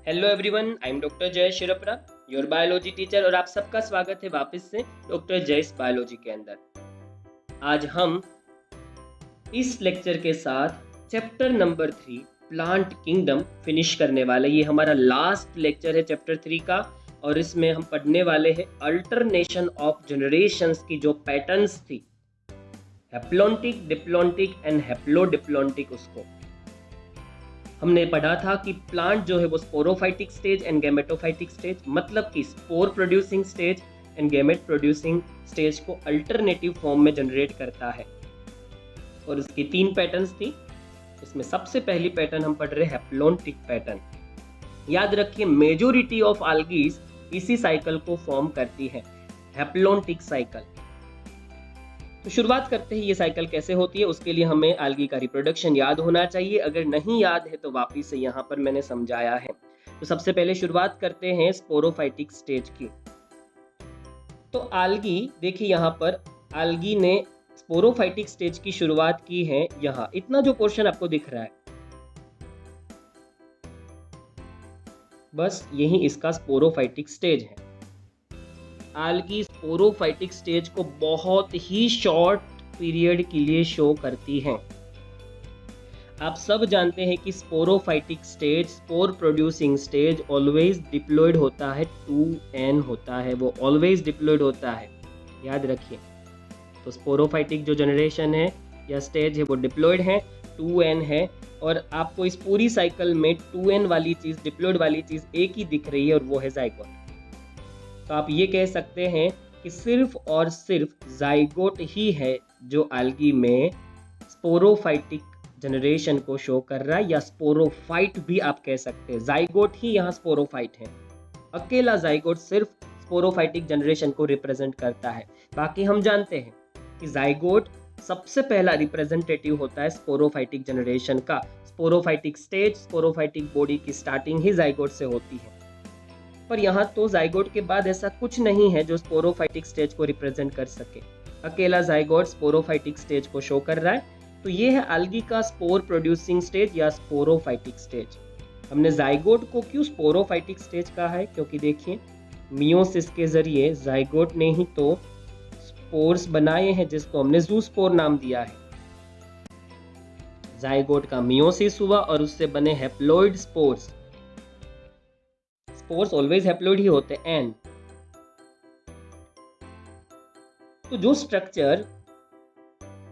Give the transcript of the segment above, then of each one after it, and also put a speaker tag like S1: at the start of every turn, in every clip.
S1: Hello everyone, I am doctor जय शिरपरा, your biology teacher, और आप सबका स्वागत है वापस से डॉक्टर जयस बायोलॉजी के अंदर। आज हम इस लेक्चर के साथ chapter number 3 plant kingdom finish करने वाले। ये हमारा लास्ट लेक्चर है चैप्टर 3 का, और इसमें हम पढ़ने वाले हैं अल्टरनेशन ऑफ जनरेशंस की जो पैटर्न्स थी, हैप्लॉन्टिक, डिप्लॉन्टिक एंड हैप्लोडिप्लॉन्टिक। उसको हमने पढ़ा था कि प्लांट जो है वो sporophytic stage and gametophytic stage, मतलब कि spore producing stage and gamete producing stage को अल्टरनेटिव फॉर्म में जनरेट करता है। और उसकी 3 पैटर्न्स थी। इसमें सबसे पहली पैटर्न हम पढ़ रहे हैं हैप्लॉन्टिक पैटर्न। याद रखिए, मेजोरिटी ऑफ आल्गीज इसी साइकिल को फॉर्म करती है, हैप्लॉन्टिक साइकिल। तो शुरुआत करते हैं ये साइकिल कैसे होती है। उसके लिए हमें आल्गी का रिप्रोडक्शन याद होना चाहिए। अगर नहीं याद है तो वापिस से यहाँ पर मैंने समझाया है। तो सबसे पहले शुरुआत करते हैं स्पोरोफाइटिक स्टेज की। तो आल्गी, देखिए यहाँ पर आल्गी ने स्पोरोफाइटिक स्टेज की शुरुआत की है। यहाँ इतना जो पोर्शन आपको दिख रहा है, बस यही इसका स्पोरोफाइटिक स्टेज है। आल्गी स्पोरोफाइटिक स्टेज को बहुत ही शॉर्ट पीरियड के लिए शो करती हैं। आप सब जानते हैं कि sporophytic stage, spore producing stage always diploid होता है, 2n होता है, वो ऑलवेज डिप्लॉयड होता है, याद रखिए। तो स्पोरोफाइटिक जो जनरेशन है या स्टेज है वो डिप्लॉयड है, 2n है। और आपको इस पूरी साइकिल में 2n वाली चीज़, डिप्लॉयड वाली चीज़ एक ही दिख रही है, और वो है जाइगोट। तो आप ये कह सकते हैं कि सिर्फ और सिर्फ जाइगोट ही है जो आल्गी में स्पोरोफाइटिक जनरेशन को शो कर रहा है, या स्पोरोफाइट भी आप कह सकते हैं। जाइगोट ही यहाँ स्पोरोफाइट है। अकेला जाइगोट सिर्फ स्पोरोफाइटिक जनरेशन को रिप्रेजेंट करता है। बाकी हम जानते हैं कि जाइगोट सबसे पहला रिप्रेजेंटेटिव होता है स्पोरोफाइटिक जनरेशन का। स्पोरोफाइटिक स्टेज, स्पोरोफाइटिक बॉडी की स्टार्टिंग ही जाइगोट से होती है। पर यहाँ तो जाइगोट के बाद ऐसा कुछ नहीं है जो स्पोरोफाइटिक स्टेज को रिप्रेजेंट कर सके। अकेला जाइगोट स्पोरोफाइटिक स्टेज को शो कर रहा है। तो ये है आल्गी का स्पोर प्रोड्यूसिंग स्टेज या स्पोरोफाइटिक स्टेज। हमने जाइगोट को क्यों स्पोरोफाइटिक स्टेज कहा है, क्योंकि देखिए मियोसिस के जरिए जाइगोट ने ही तो स्पोर्स बनाए हैं, जिसको हमने ज़ूस्पोर नाम दिया है। जाइगोट का मियोसिस हुआ और उससे बने haploid spores. Spores always haploid ही होते हैं। एंड तो जो स्ट्रक्चर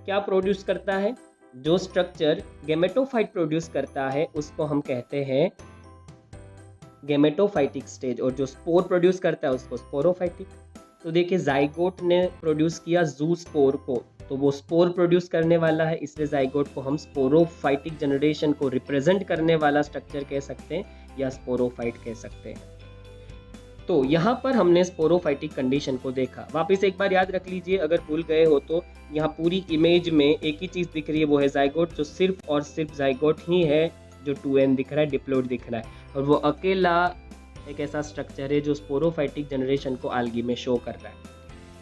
S1: क्या प्रोड्यूस करता है, जो स्ट्रक्चर गैमेटोफाइट प्रोड्यूस करता है, उसको हम कहते हैं गैमेटोफाइटिक स्टेज, और जो स्पोर प्रोड्यूस करता है उसको स्पोरोफाइटिक। तो देखिए जाइगोट ने प्रोड्यूस किया ज़ूस्पोर को, तो वो स्पोर प्रोड्यूस करने वाला है, इसलिए जाइगोट को हम स्पोरोफाइटिक जनरेशन को रिप्रेजेंट करने वाला स्ट्रक्चर कह सकते हैं, या स्पोरोफाइट कह सकते हैं। तो यहाँ पर हमने स्पोरोफाइटिक कंडीशन को देखा। वापस एक बार याद रख लीजिए, अगर भूल गए हो तो। यहाँ पूरी इमेज में एक ही चीज़ दिख रही है, वो है जाइगोट, जो सिर्फ और सिर्फ जाइगोट ही है जो 2n दिख रहा है, डिप्लॉयड दिख रहा है, और वो अकेला एक ऐसा स्ट्रक्चर है जो स्पोरोफाइटिक जनरेशन को आल्गी में शो कर रहा है।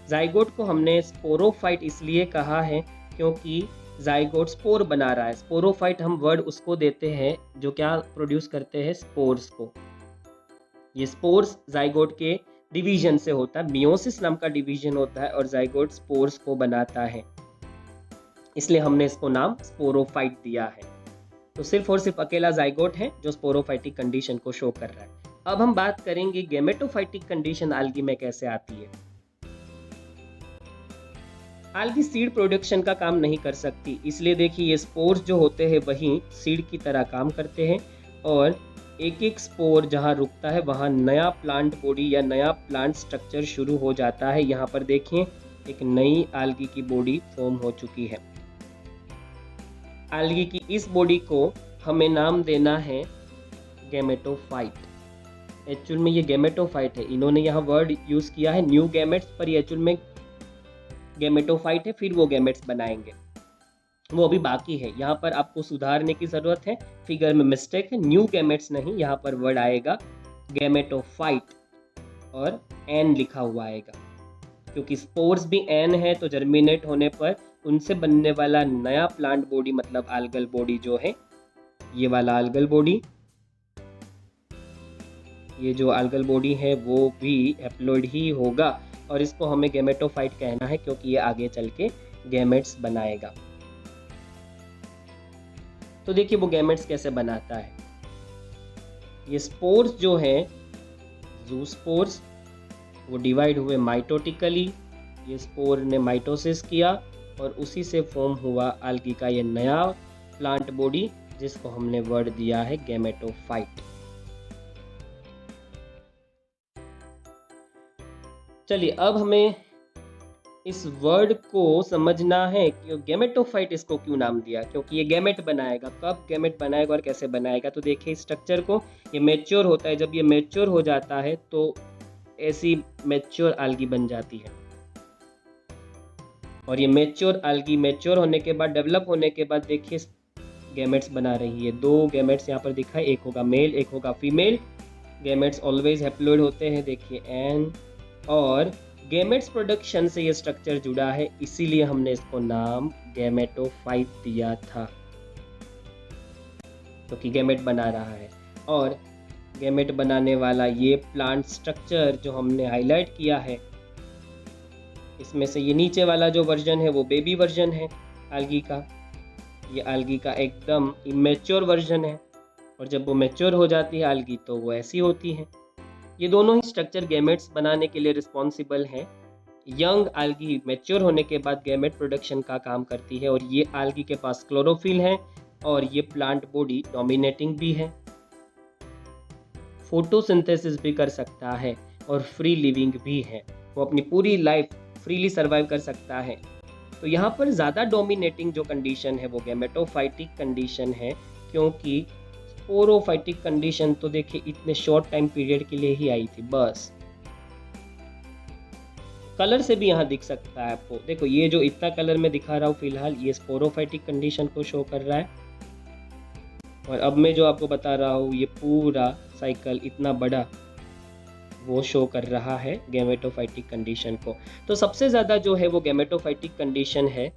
S1: जाइगोट को हमने स्पोरोफाइट इसलिए कहा है क्योंकि जाइगोट स्पोर बना रहा है। स्पोरोफाइट हम वर्ड उसको देते हैं जो क्या प्रोड्यूस करते हैं, स्पोर्स को। ये स्पोर्स जाइगोट के डिवीजन से होता है, मियोसिस नाम का डिवीजन होता है, और जाइगोट स्पोर्स को बनाता है, इसलिए हमने इसको नाम स्पोरोफाइट दिया है। तो सिर्फ और सिर्फ अकेला जाइगोट है जो स्पोरोफाइटिक कंडीशन को शो कर रहा है। अब हम बात करेंगे गैमेटोफाइटिक कंडीशन आल्गी में कैसे आती है। आल्गी सीड प्रोडक्शन का काम नहीं कर सकती, इसलिए देखिए ये स्पोर्स जो होते हैं वही सीड की तरह काम करते हैं, और एक एक स्पोर जहाँ रुकता है वहाँ नया प्लांट बॉडी या नया प्लांट स्ट्रक्चर शुरू हो जाता है। यहाँ पर देखिए एक नई आल्गी की बॉडी फॉर्म हो चुकी है। आल्गी की इस बॉडी को हमें नाम देना है गैमेटोफाइट। एक्चुअल में ये गैमेटोफाइट है, इन्होंने यहाँ वर्ड यूज किया है न्यू गैमेट्स, पर ये एक्चुअल में गैमेटोफाइट है। फिर वो गैमेट्स बनाएंगे, वो अभी बाकी है। यहाँ पर आपको सुधारने की जरूरत है, फिगर में मिस्टेक है, न्यू गैमेट्स नहीं, यहाँ पर वर्ड आएगा गैमेटोफाइट और एन लिखा हुआ आएगा, क्योंकि स्पोर्स भी एन है, तो जर्मिनेट होने पर उनसे बनने वाला नया प्लांट बॉडी, मतलब आल्गल बॉडी जो है, ये वाला आल्गल बॉडी, ये जो algal बॉडी है वो भी हैप्लॉइड ही होगा और इसको हमें गैमेटोफाइट कहना है क्योंकि ये आगे चल के गैमेट्स बनाएगा। तो देखिए वो गैमेट्स कैसे बनाता है। ये स्पोर्स जो है ज़ूस्पोर्स, वो डिवाइड हुए माइटोटिकली। ये स्पोर ने माइटोसिस किया और उसी से फॉर्म हुआ algae का ये नया प्लांट बॉडी जिसको हमने वर्ड दिया है गैमेटोफाइट। चलिए अब हमें इस वर्ड को समझना है कि गैमेटोफाइट इसको क्यों नाम दिया, क्योंकि ये गैमेट बनाएगा। कब गैमेट बनाएगा और कैसे बनाएगा, तो देखिए स्ट्रक्चर को, ये मैच्योर होता है। जब ये मैच्योर हो जाता है तो ऐसी मैच्योर algae बन जाती है और ये मैच्योर algae मैच्योर होने के बाद, डेवलप होने के बाद देखिए गैमेट्स बना रही है। 2 गैमेट्स यहाँ पर दिखा है, एक होगा मेल एक होगा फीमेल। गैमेट्स ऑलवेज हैप्लॉइड होते हैं, देखिए एन। और गैमेट्स प्रोडक्शन से ये स्ट्रक्चर जुड़ा है, इसीलिए हमने इसको नाम गैमेटोफाइट दिया था, क्योंकि गैमेट बना रहा है। और गैमेट बनाने वाला ये प्लांट स्ट्रक्चर जो हमने हाईलाइट किया है, इसमें से ये नीचे वाला जो वर्जन है वो बेबी वर्जन है algae का। ये algae का एकदम इमेच्योर वर्जन है और जब वो मैच्योर हो जाती है algae तो वो ऐसी होती है। ये दोनों ही स्ट्रक्चर गैमेट्स बनाने के लिए रिस्पॉन्सिबल हैं। यंग algae मैच्योर होने के बाद गैमेट प्रोडक्शन का काम करती है और ये algae के पास क्लोरोफिल है और ये प्लांट बॉडी डोमिनेटिंग भी है, फोटोसिंथेसिस भी कर सकता है और फ्री लिविंग भी है। वो अपनी पूरी लाइफ फ्रीली सर्वाइव कर सकता है। तो यहाँ पर ज़्यादा डोमिनेटिंग जो कंडीशन है वो गैमेटोफाइटिक कंडीशन है, क्योंकि स्पोरोफाइटिक कंडीशन तो देखिए इतने शॉर्ट टाइम पीरियड के लिए ही आई थी बस। कलर से भी यहाँ दिख सकता है आपको, देखो ये जो इतना कलर में दिखा रहा हूँ फिलहाल ये स्पोरोफाइटिक कंडीशन को शो कर रहा है और अब मैं जो आपको बता रहा हूँ ये पूरा साइकिल इतना बड़ा वो शो कर रहा है गैमेटोफाइटिक कंडीशन को। तो सबसे ज़्यादा जो है वो गैमेटोफाइटिक कंडीशन है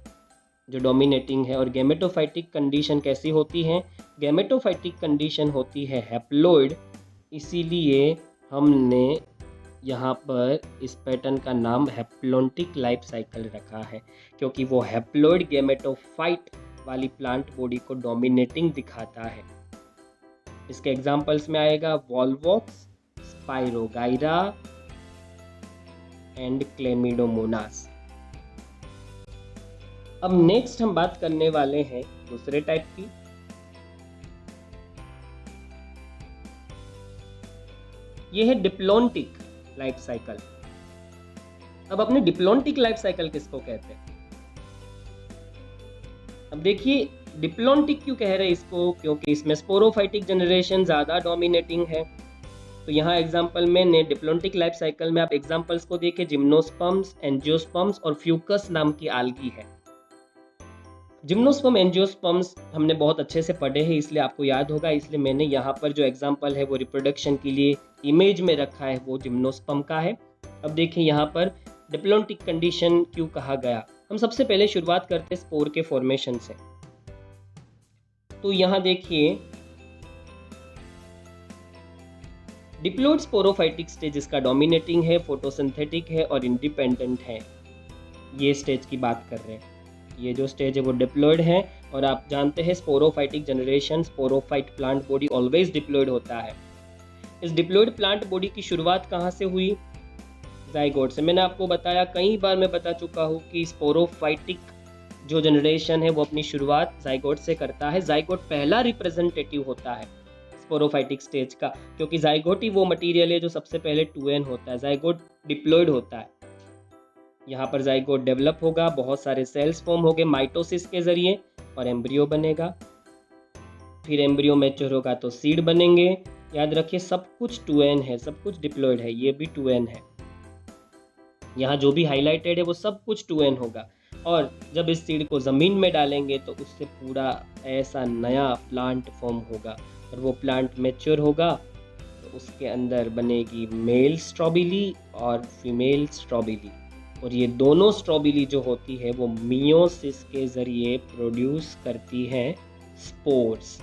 S1: जो डोमिनेटिंग है। और गैमेटोफाइटिक कंडीशन कैसी होती है, गैमेटोफाइटिक कंडीशन होती है हैप्लॉइड, इसीलिए हमने यहाँ पर इस पैटर्न का नाम हैप्लॉन्टिक लाइफ साइकिल रखा है, क्योंकि वो हैप्लॉइड गैमेटोफाइट वाली प्लांट बॉडी को डोमिनेटिंग दिखाता है। इसके एग्जांपल्स में आएगा वॉल्वॉक्स, स्पाइरोगाइरा एंड क्लेमिडोमोनास। अब नेक्स्ट हम बात करने वाले हैं दूसरे टाइप की। ये है डिप्लॉन्टिक लाइफ साइकिल। अब अपने डिप्लॉन्टिक लाइफ साइकिल किसको कहते हैं, अब देखिए डिप्लॉन्टिक क्यों कह रहे हैं इसको, क्योंकि इसमें स्पोरोफाइटिक जनरेशन ज़्यादा डोमिनेटिंग है। तो यहाँ एग्जाम्पल में डिप्लॉन्टिक लाइफ साइकिल में आप एग्जाम्पल्स को देखिए, जिम्नोस्पर्म्स, एंजियोस्पर्म्स और फ्यूकस नाम की algae है। जिम्नोस्पर्म, एंजियोस्पर्म्स हमने बहुत अच्छे से पढ़े हैं इसलिए आपको याद होगा, इसलिए मैंने यहाँ पर जो एग्जाम्पल है वो रिप्रोडक्शन के लिए इमेज में रखा है वो जिम्नोस्पर्म का है। अब देखिए यहाँ पर डिप्लॉन्टिक कंडीशन क्यों कहा गया। हम सबसे पहले शुरुआत करते हैं स्पोर के फॉर्मेशन से। तो यहाँ देखिए डिप्लॉइड स्पोरोफाइटिक स्टेज इसका डोमिनेटिंग है, फोटोसिंथेटिक है और इंडिपेंडेंट है। ये स्टेज की बात कर रहे हैं, ये जो स्टेज है वो डिप्लॉइड है। और आप जानते हैं sporophytic generation, sporophyte plant body always diploid होता है। इस डिप्लॉइड प्लांट बॉडी की शुरुआत कहाँ से हुई, जाइगोट से। मैंने आपको बताया, कई बार मैं बता चुका हूँ कि स्पोरोफाइटिक जो जनरेशन है वो अपनी शुरुआत जाइगोट से करता है। जाइगोट पहला रिप्रेजेंटेटिव होता है स्पोरोफाइटिक स्टेज का, क्योंकि जाइगोट ही वो मटेरियल है जो सबसे पहले 2n होता है। जाइगोट डिप्लॉइड होता है, यहाँ पर जाइगोट डेवलप होगा, बहुत सारे सेल्स फॉर्म होंगे माइटोसिस के जरिए और एम्ब्रियो बनेगा। फिर एम्ब्रियो मैच्योर होगा तो सीड बनेंगे। याद रखिए सब कुछ 2n है, सब कुछ डिप्लॉइड है, ये भी 2n है। यहाँ जो भी हाईलाइटेड है वो सब कुछ 2n होगा। और जब इस सीड को ज़मीन में डालेंगे तो उससे पूरा ऐसा नया प्लांट फॉर्म होगा और वो प्लांट मैच्योर होगा तो उसके अंदर बनेगी मेल स्ट्रॉबेरी और फीमेल स्ट्रॉबेरी। और ये दोनों स्ट्रॉबेरी जो होती है वो मियोसिस के ज़रिए प्रोड्यूस करती हैं स्पोर्स।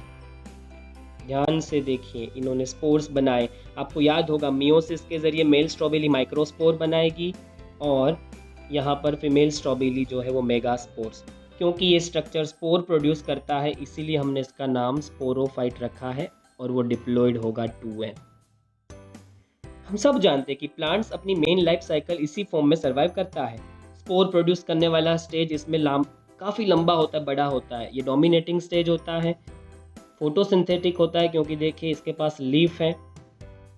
S1: ध्यान से देखिए, इन्होंने स्पोर्स बनाए। आपको याद होगा मियोसिस के ज़रिए मेल स्ट्रॉबेरी माइक्रोस्पोर बनाएगी और यहाँ पर फीमेल स्ट्रॉबेरी जो है वो मेगास्पोर्स। क्योंकि ये स्ट्रक्चर स्पोर प्रोड्यूस करता है इसीलिए हमने इसका नाम स्पोरोफाइट रखा है और वो डिप्लॉयड होगा 2n। हम सब जानते हैं कि प्लांट्स अपनी मेन लाइफ साइकिल इसी फॉर्म में सर्वाइव करता है। स्पोर प्रोड्यूस करने वाला स्टेज इसमें काफ़ी लंबा होता है, बड़ा होता है। ये डोमिनेटिंग स्टेज होता है, फोटोसिंथेटिक होता है क्योंकि देखिए इसके पास लीफ है,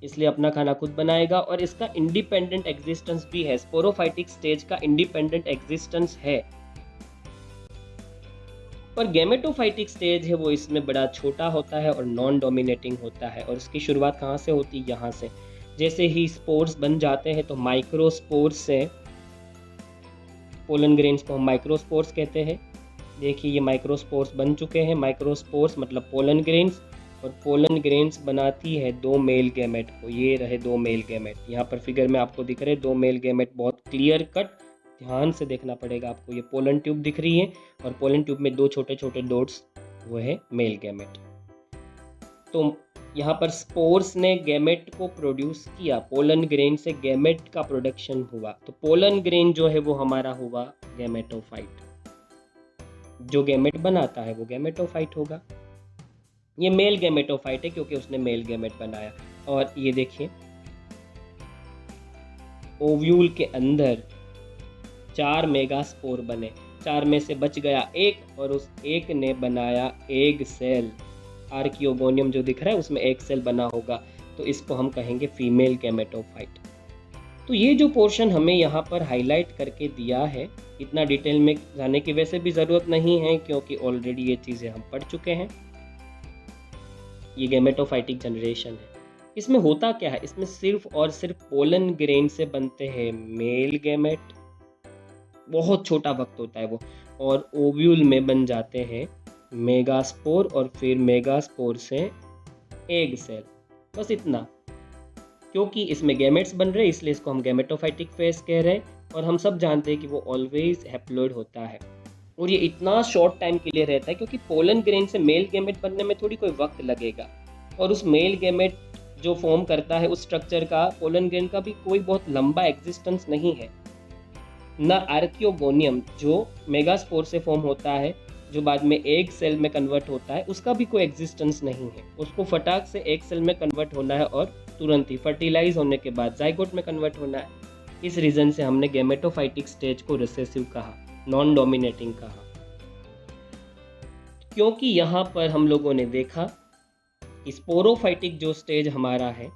S1: इसलिए अपना खाना खुद बनाएगा और इसका इंडिपेंडेंट एग्जिस्टेंस भी है। स्पोरोफाइटिक स्टेज का इंडिपेंडेंट एग्जिस्टेंस है। पर गैमेटोफाइटिक स्टेज है वो इसमें बड़ा छोटा होता है और नॉन डोमिनेटिंग होता है। और इसकी शुरुआत कहाँ से होती है? यहाँ से। जैसे ही स्पोर्स बन जाते हैं तो माइक्रोस्पोर्स से, पोलन ग्रेन्स को हम माइक्रोस्पोर्स कहते हैं। देखिए ये माइक्रोस्पोर्स बन चुके हैं। माइक्रोस्पोर्स मतलब पोलन ग्रेन्स, और पोलन ग्रेन्स बनाती है 2 मेल गैमेट को। ये रहे 2 मेल गैमेट, यहाँ पर फिगर में आपको दिख रहे 2 मेल गैमेट, बहुत क्लियर कट, ध्यान से देखना पड़ेगा आपको। ये पोलन ट्यूब दिख रही है और पोलन ट्यूब में 2 छोटे छोटे डॉट्स, वो है मेल गैमेट। तो यहाँ पर स्पोर्स ने गैमेट को प्रोड्यूस किया, पोलन ग्रेन से गैमेट का प्रोडक्शन हुआ। तो पोलन ग्रेन जो है वो हमारा हुआ गैमेटोफाइट। जो गैमेट बनाता है वो गैमेटोफाइट होगा। ये मेल गैमेटोफाइट है क्योंकि उसने मेल गैमेट बनाया। और ये देखिए ओव्यूल के अंदर 4 मेगास्पोर बने, 4 में से बच गया एक और उस एक ने बनाया एग सेल। आर्कियोगोनियम जो दिख रहा है उसमें एक सेल बना होगा, तो इसको हम कहेंगे फीमेल गैमेटोफाइट। तो ये जो पोर्शन हमें यहाँ पर हाईलाइट करके दिया है, इतना डिटेल में जाने की वैसे भी ज़रूरत नहीं है क्योंकि ऑलरेडी ये चीज़ें हम पढ़ चुके हैं। ये गैमेटोफाइटिक जनरेशन है। इसमें होता क्या है? इसमें सिर्फ और सिर्फ पोलन ग्रेन से बनते हैं मेल गैमेट, बहुत छोटा वक्त होता है वो, और ओव्यूल में बन जाते हैं मेगास्पोर और फिर मेगास्पोर से एग सेल। बस इतना। क्योंकि इसमें गैमेट्स बन रहे हैं इसलिए इसको हम गैमेटोफाइटिक फेज कह रहे हैं। और हम सब जानते हैं कि वो ऑलवेज हैप्लॉइड होता है और ये इतना शॉर्ट टाइम के लिए रहता है क्योंकि पोलन ग्रेन से मेल गैमेट बनने में थोड़ी कोई वक्त लगेगा। और उस मेल गैमेट जो फॉर्म करता है उस स्ट्रक्चर का, पोलन ग्रेन का भी कोई बहुत लंबा एग्जिस्टेंस नहीं है। ना आर्कियोगोनियम जो मेगास्पोर से फॉर्म होता है, जो बाद में एग सेल में कन्वर्ट होता है, उसका भी कोई एग्जिस्टेंस नहीं है। उसको फटाक से एग सेल में कन्वर्ट होना है और तुरंत ही फर्टिलाइज होने के बाद जाइगोट में कन्वर्ट होना है। इस रीज़न से हमने गैमेटोफाइटिक स्टेज को रिसेसिव कहा, नॉन डोमिनेटिंग कहा। क्योंकि यहाँ पर हम लोगों ने देखा स्पोरोफाइटिक जो स्टेज हमारा है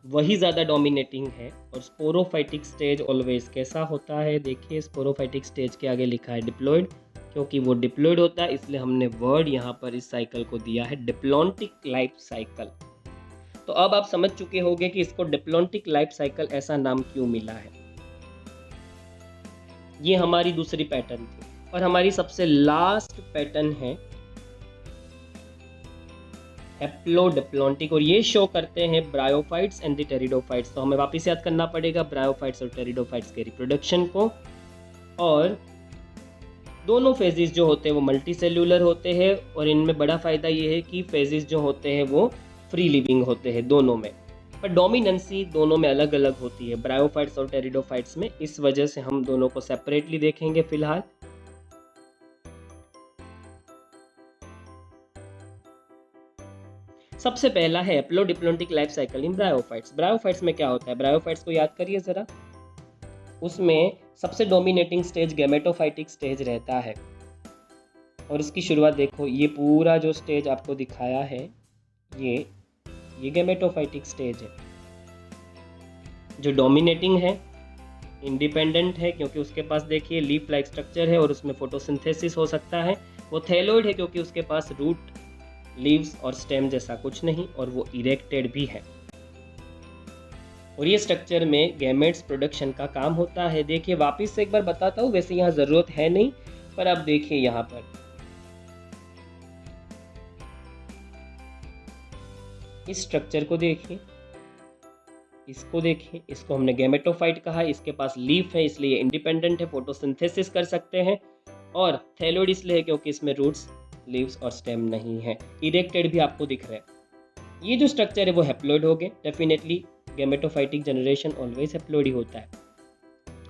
S1: वही ज़्यादा डोमिनेटिंग है। और स्पोरोफाइटिक स्टेज ऑलवेज कैसा होता है? देखिए स्पोरोफाइटिक स्टेज के आगे लिखा है डिप्लॉयड, क्योंकि वो डिप्लॉयड होता है इसलिए हमने वर्ड यहाँ पर इस साइकिल को दिया है डिप्लॉन्टिक लाइफ साइकिल। तो अब आप समझ चुके होंगे कि इसको डिप्लॉन्टिक लाइफ साइकिल ऐसा नाम क्यों मिला है। ये हमारी दूसरी पैटर्न थी और हमारी सबसे लास्ट पैटर्न है हैप्लोडिप्लॉन्टिक, और ये शो करते हैं ब्रायोफाइट्स एंड द टेरिडोफाइट्स। तो हमें वापस याद करना पड़ेगा ब्रायोफाइट्स और टेरिडोफाइट्स के रिप्रोडक्शन को। और दोनों फेजेस जो होते हैं वो मल्टी सेल्यूलर होते हैं और इनमें बड़ा फ़ायदा ये है कि फेजेस जो होते हैं वो फ्री लिविंग होते हैं दोनों में, पर डोमिनेंसी दोनों में अलग अलग होती है, ब्रायोफाइट्स और टेरिडोफाइट्स में। इस वजह से हम दोनों को सेपरेटली देखेंगे फिलहाल। सबसे पहला है haplodiplontic life cycle in bryophytes. Bryophytes में क्या होता है? ब्रायोफाइट्स को याद करिए ज़रा। उसमें सबसे डोमिनेटिंग स्टेज गैमेटोफाइटिक स्टेज रहता है और इसकी शुरुआत देखो, ये पूरा जो स्टेज आपको दिखाया है ये गैमेटोफाइटिक स्टेज है जो डोमिनेटिंग है, इंडिपेंडेंट है क्योंकि उसके पास देखिए लीफ लाइक स्ट्रक्चर है और उसमें फोटोसिंथेसिस हो सकता है। वो थैलोइड है क्योंकि उसके पास रूट, लीव्स और स्टेम जैसा कुछ नहीं, और वो इरेक्टेड भी है। और ये स्ट्रक्चर में गैमेट्स प्रोडक्शन का काम होता है। देखिए वापस से एक बार बताता हूँ, वैसे यहाँ ज़रूरत है नहीं, पर अब देखिए यहाँ पर इस स्ट्रक्चर को देखिए, इसको देखिए, इसको हमने गैमेटोफाइट कहा। इसके पास लीफ है इसलिए इंडिपेंडेंट है, फोटोसिंथेसिस कर सकते हैं। और थैलोइड इसलिए है क्योंकि इसमें रूट्स, लीव्स और स्टेम नहीं है। इरेक्टेड भी आपको दिख रहा है। ये जो स्ट्रक्चर है वो हैप्लॉइड हो गए। Definitely gametophytic generation always haploid ही होता है।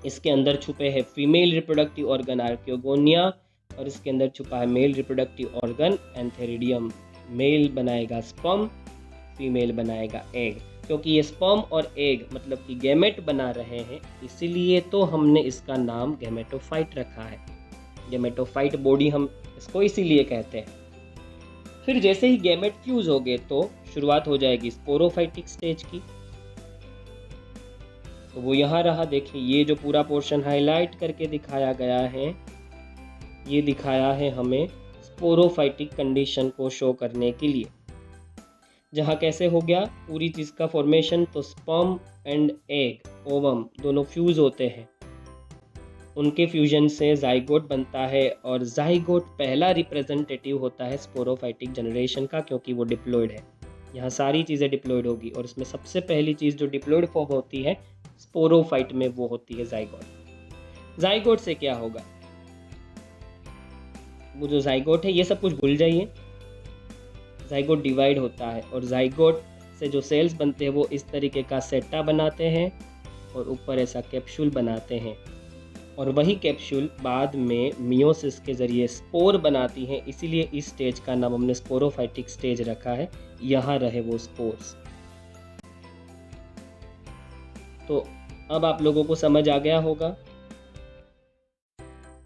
S1: इसके अंदर छुपे हैं फीमेल रिप्रोडक्टिव ऑर्गन आर्कियोगोनिया, और इसके अंदर छुपा है male reproductive organ antheridium. Male बनाएगा स्पर्म, फीमेल बनाएगा एग। क्योंकि ये स्पर्म और एग मतलब कि गैमेट बना रहे हैं, इसीलिए तो हमने इसका नाम गैमेटोफाइट रखा है। गैमेटोफाइट बॉडी हम इसको इसीलिए कहते हैं। फिर जैसे ही गैमेट फ्यूज हो गए तो शुरुआत हो जाएगी स्पोरोफाइटिक स्टेज की। तो वो यहाँ रहा, देखिए ये जो पूरा पोर्शन हाईलाइट करके दिखाया गया है, ये दिखाया है हमें स्पोरोफाइटिक कंडीशन को शो करने के लिए। जहाँ कैसे हो गया पूरी चीज़ का फॉर्मेशन, तो स्पर्म एंड एग ओवम दोनों फ्यूज होते हैं, उनके फ्यूजन से जाइगोट बनता है, और जाइगोट पहला रिप्रेजेंटेटिव होता है स्पोरोफाइटिक जनरेशन का, क्योंकि वो डिप्लॉइड है। यहाँ सारी चीज़ें डिप्लॉइड होगी, और इसमें सबसे पहली चीज़ जो डिप्लॉइड फॉर्म होती है स्पोरोफाइट में, वो होती है जाइगोट। जाइगोट से क्या होगा, वो जो जाइगोट है ये सब कुछ भूल जाइए। जाइगोट डिवाइड होता है, और जाइगोट से जो सेल्स बनते हैं वो इस तरीके का सेटा बनाते हैं और ऊपर ऐसा कैप्सूल बनाते हैं, और वही कैप्सूल बाद में मियोसिस के जरिए स्पोर बनाती हैं। इसीलिए इस स्टेज का नाम हमने स्पोरोफाइटिक स्टेज रखा है। यहाँ रहे वो स्पोर्स। तो अब आप लोगों को समझ आ गया होगा,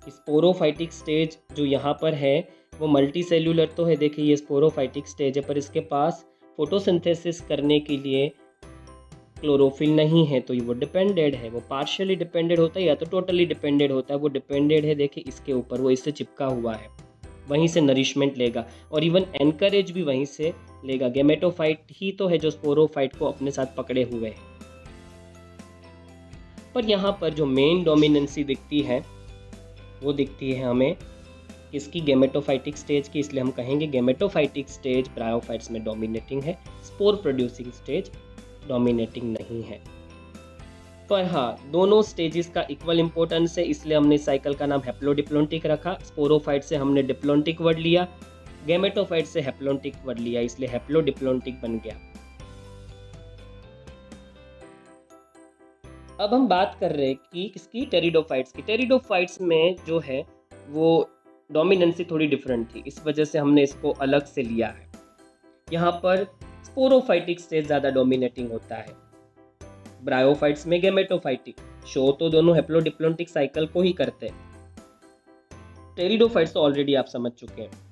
S1: स्पोरोफाइटिक स्टेज जो यहाँ पर है वो मल्टी सेल्यूलर तो है। देखिए ये स्पोरोफाइटिक स्टेज है, पर इसके पास फोटोसिंथेसिस करने के लिए क्लोरोफिल नहीं है, तो ये वो डिपेंडेड है। वो पार्शियली डिपेंडेड होता है या तो टोटली डिपेंडेड होता है। वो डिपेंडेड है, देखिए इसके ऊपर, वो इससे चिपका हुआ है, वहीं से नरिशमेंट लेगा, और इवन एनकरेज भी वहीं से लेगा। गैमेटोफाइट ही तो है जो स्पोरोफाइट को अपने साथ पकड़े हुए है। पर यहाँ पर जो मेन डोमिनेंसी दिखती है वो दिखती है हमें इसकी गैमेटोफाइटिक स्टेज की, इसलिए हम कहेंगे गैमेटोफाइटिक स्टेज ब्रायोफाइट्स में डोमिनेटिंग है, स्पोर प्रोड्यूसिंग स्टेज डोमिनेटिंग नहीं है। पर हाँ, दोनों स्टेजेस का इक्वल इंपॉर्टेंस है, इसलिए हमने साइकिल का नाम हैप्लोडिप्लोंटिक रखा। स्पोरोफाइट से हमने डिप्लोंटिक वर्ड लिया, गैमेटोफाइट से हैप्लोंटिक वर्ड लिया, इसलिए हैप्लोडिप्लोंटिक बन गया। अब हम बात कर रहे हैं कि किसकी, टेरिडोफाइट्स की। टेरिडोफाइट्स में जो है वो डोमिनेंसी थोड़ी डिफरेंट थी, इस वजह से हमने इसको अलग से लिया है। यहाँ पर स्पोरोफाइटिक स्टेज ज़्यादा डोमिनेटिंग होता है, ब्रायोफाइट्स में गैमेटोफाइटिक। शो तो दोनों हैप्लोडिप्लोंटिक साइकिल को ही करते हैं। टेरिडोफाइट्स तो ऑलरेडी आप समझ चुके हैं।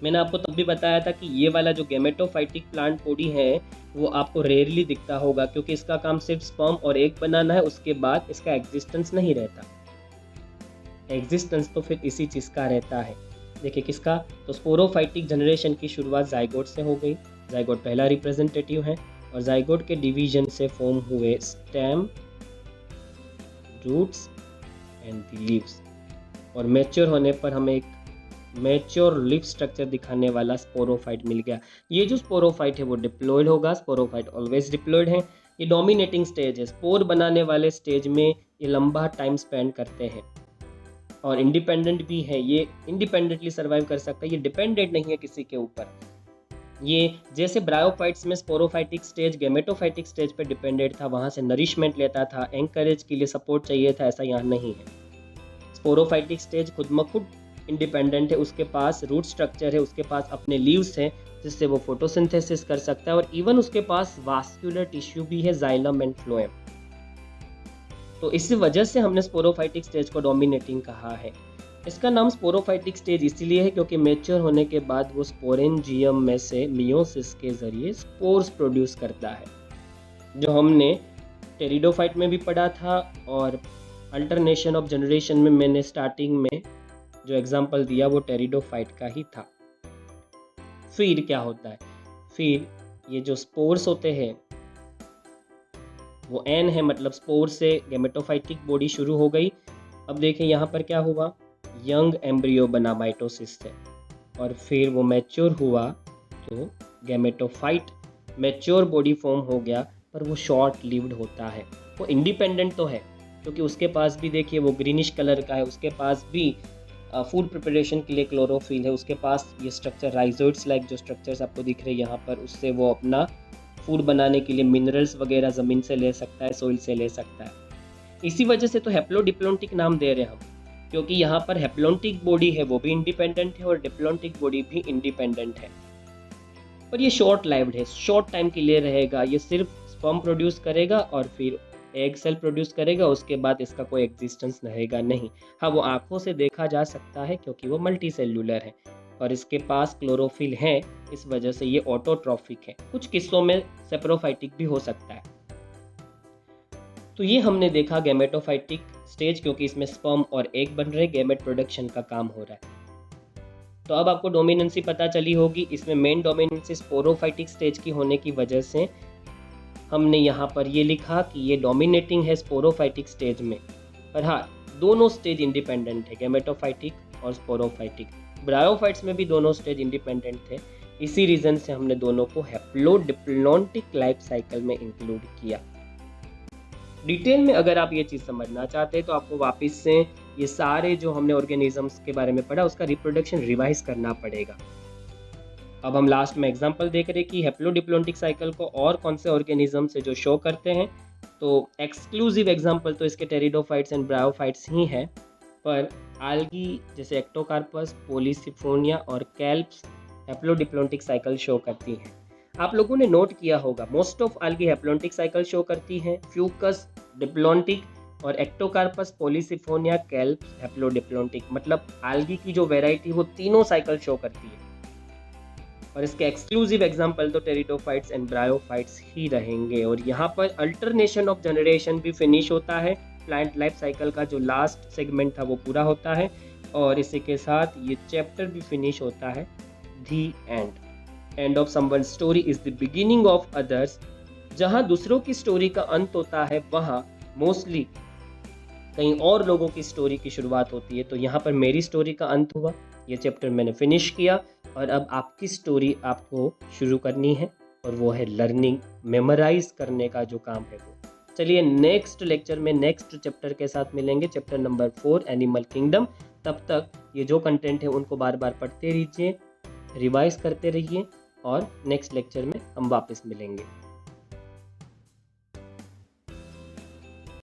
S1: मैंने आपको तब भी बताया था कि ये वाला जो गैमेटोफाइटिक प्लांट बॉडी है वो आपको रेयरली दिखता होगा, क्योंकि इसका काम सिर्फ स्पर्म और एग बनाना है, उसके बाद इसका एग्जिस्टेंस नहीं रहता। एग्जिस्टेंस तो फिर इसी चीज़ का रहता है। देखिए किसका, तो स्पोरोफाइटिक जनरेशन की शुरुआत जाइगोट से हो गई। जाइगोट पहला रिप्रेजेंटेटिव है, और जाइगोट के डिवीजन से फॉर्म हुए stem, roots and the leaves, और मैच्योर होने पर हमें एक मैच्योर लीफ स्ट्रक्चर दिखाने वाला स्पोरोफाइट मिल गया। ये जो स्पोरोफाइट है वो डिप्लॉयड होगा, स्पोरोफाइट ऑलवेज डिप्लॉयड है। ये डोमिनेटिंग स्टेज है, स्पोर बनाने वाले स्टेज में ये लंबा टाइम स्पेंड करते हैं, और इंडिपेंडेंट भी है। ये इंडिपेंडेंटली सर्वाइव कर सकता है, ये डिपेंडेंट नहीं है किसी के ऊपर। ये जैसे ब्रायोफाइट्स में स्पोरोफाइटिक स्टेज गैमेटोफाइटिक स्टेज पे डिपेंडेंट था, वहाँ से नरिशमेंट लेता था, एंकरेज के लिए सपोर्ट चाहिए था, ऐसा यहाँ नहीं है। स्पोरोफाइटिक स्टेज खुद म खुद इंडिपेंडेंट है, उसके पास रूट स्ट्रक्चर है, उसके पास अपने लीव्स हैं जिससे वो फोटोसिंथेसिस कर सकता है, और इवन उसके पास वास्कुलर टिश्यू भी है, जाइलम एंड फ्लोएम। तो इस वजह से हमने स्पोरोफाइटिक स्टेज को डोमिनेटिंग कहा है। इसका नाम स्पोरोफाइटिक स्टेज इसलिए है क्योंकि मैच्योर होने के बाद वो स्पोरेंजियम में से मियोसिस के जरिए स्पोर्स प्रोड्यूस करता है, जो हमने टेरिडोफाइट में भी पढ़ा था, और अल्टरनेशन ऑफ जनरेशन में मैंने स्टार्टिंग में जो एग्जाम्पल दिया वो टेरिडोफाइट का ही था। फिर क्या होता है, फिर ये जो स्पोर्स होते हैं वो एन है, मतलब स्पोर से गैमेटोफाइटिक बॉडी शुरू हो गई। अब देखें यहाँ पर क्या हुआ, यंग एम्ब्रियो बना माइटोसिस से, और फिर वो मैच्योर हुआ तो गैमेटोफाइट मैच्योर बॉडी फॉर्म हो गया, पर वो शॉर्ट लिव्ड होता है। वो इंडिपेंडेंट तो है क्योंकि उसके पास भी देखिए वो ग्रीनिश कलर का है, उसके पास भी फूड प्रिपरेशन के लिए क्लोरोफिल है, उसके पास ये स्ट्रक्चर राइजोइड्स लाइक जो स्ट्रक्चर्स आपको दिख रहे हैं यहाँ पर, उससे वो अपना फूड बनाने के लिए मिनरल्स वगैरह ज़मीन से ले सकता है, सोइल से ले सकता है। इसी वजह से तो हैप्लोडिप्लोन्टिक नाम दे रहे हैं हम, क्योंकि यहाँ पर हैप्लोन्टिक बॉडी है वो भी इंडिपेंडेंट है और डिप्लोन्टिक बॉडी भी इंडिपेंडेंट है। पर ये शॉर्ट लाइव्ड है, शॉर्ट टाइम के लिए रहेगा। ये सिर्फ स्पर्म प्रोड्यूस करेगा और फिर एग सेल प्रोड्यूस करेगा, उसके बाद इसका कोई एग्जिस्टेंस रहेगा नहीं। हाँ, वो आंखों से देखा जा सकता है क्योंकि वो मल्टी सेल्यूलर है और इसके पास क्लोरोफिल है, इस वजह से ये ऑटोट्रॉफिक है। कुछ किस्सों में सेप्रोफाइटिक भी हो सकता है। तो ये हमने देखा गैमेटोफाइटिक स्टेज, क्योंकि इसमें स्पर्म और एग बन रहे, गैमेट प्रोडक्शन का काम हो रहा है। तो अब आपको डोमिनेंसी पता चली होगी। इसमें मेन डोमिनेंसी स्पोरोफाइटिक स्टेज की होने की वजह से हमने यहाँ पर ये लिखा कि ये डोमिनेटिंग है स्पोरोफाइटिक स्टेज में। पर हाँ, दोनों स्टेज इंडिपेंडेंट है, गैमेटोफाइटिक और स्पोरोफाइटिक। ब्रायोफाइट्स में भी दोनों स्टेज इंडिपेंडेंट थे। इसी रीज़न से हमने दोनों को हैप्लोडिप्लोन्टिक लाइफ साइकिल में इंक्लूड किया। डिटेल में अगर आप ये चीज़ समझना चाहते हैं तो आपको वापस से ये सारे जो हमने ऑर्गेनिजम्स के बारे में पढ़ा उसका रिप्रोडक्शन रिवाइज करना पड़ेगा। अब हम लास्ट में एग्जांपल देख रहे हैं कि हैप्लोडिप्लोन्टिक साइकिल को और कौन से ऑर्गेनिज्म से जो शो करते हैं। तो एक्सक्लूसिव एग्जांपल तो इसके टेरिडोफाइट्स एंड ब्रायोफाइट्स ही हैं, पर आल्गी जैसे एक्टोकार्पस, पॉलीसिफोनिया और कैल्प्स हैप्लोडिप्लोन्टिक साइकिल शो करती हैं। आप लोगों ने नोट किया होगा most of algae haplontic cycle show करती हैं, फ्यूकस डिप्लोन्टिक और एक्टोकार्पस, पॉलीसिफोनिया, कैल्प्स हैप्लोडिप्लोन्टिक। मतलब आल्गी की जो वेराइटी वो तीनों साइकिल शो करती है। और इसके एक्सक्लूसिव एग्जाम्पल तो टेरिडोफाइट्स एंड ब्रायोफाइट्स ही रहेंगे। और यहाँ पर अल्टरनेशन ऑफ जनरेशन भी फिनिश होता है। प्लांट लाइफ साइकिल का जो लास्ट सेगमेंट था वो पूरा होता है और इसी के साथ ये चैप्टर भी फिनिश होता है। The end of someone's story is the beginning of others. जहाँ दूसरों की स्टोरी का अंत होता है वहाँ मोस्टली कहीं और लोगों की स्टोरी की शुरुआत होती है। तो यहाँ पर मेरी स्टोरी का अंत हुआ, ये चैप्टर मैंने फिनिश किया और अब आपकी स्टोरी आपको शुरू करनी है और वो है लर्निंग, मेमोराइज करने का जो काम है वो। चलिए नेक्स्ट लेक्चर में नेक्स्ट चैप्टर के साथ मिलेंगे, चैप्टर नंबर 4 एनिमल किंगडम। तब तक ये जो कंटेंट है उनको बार बार पढ़ते रहिए, रिवाइज करते रहिए और नेक्स्ट लेक्चर में हम वापस मिलेंगे।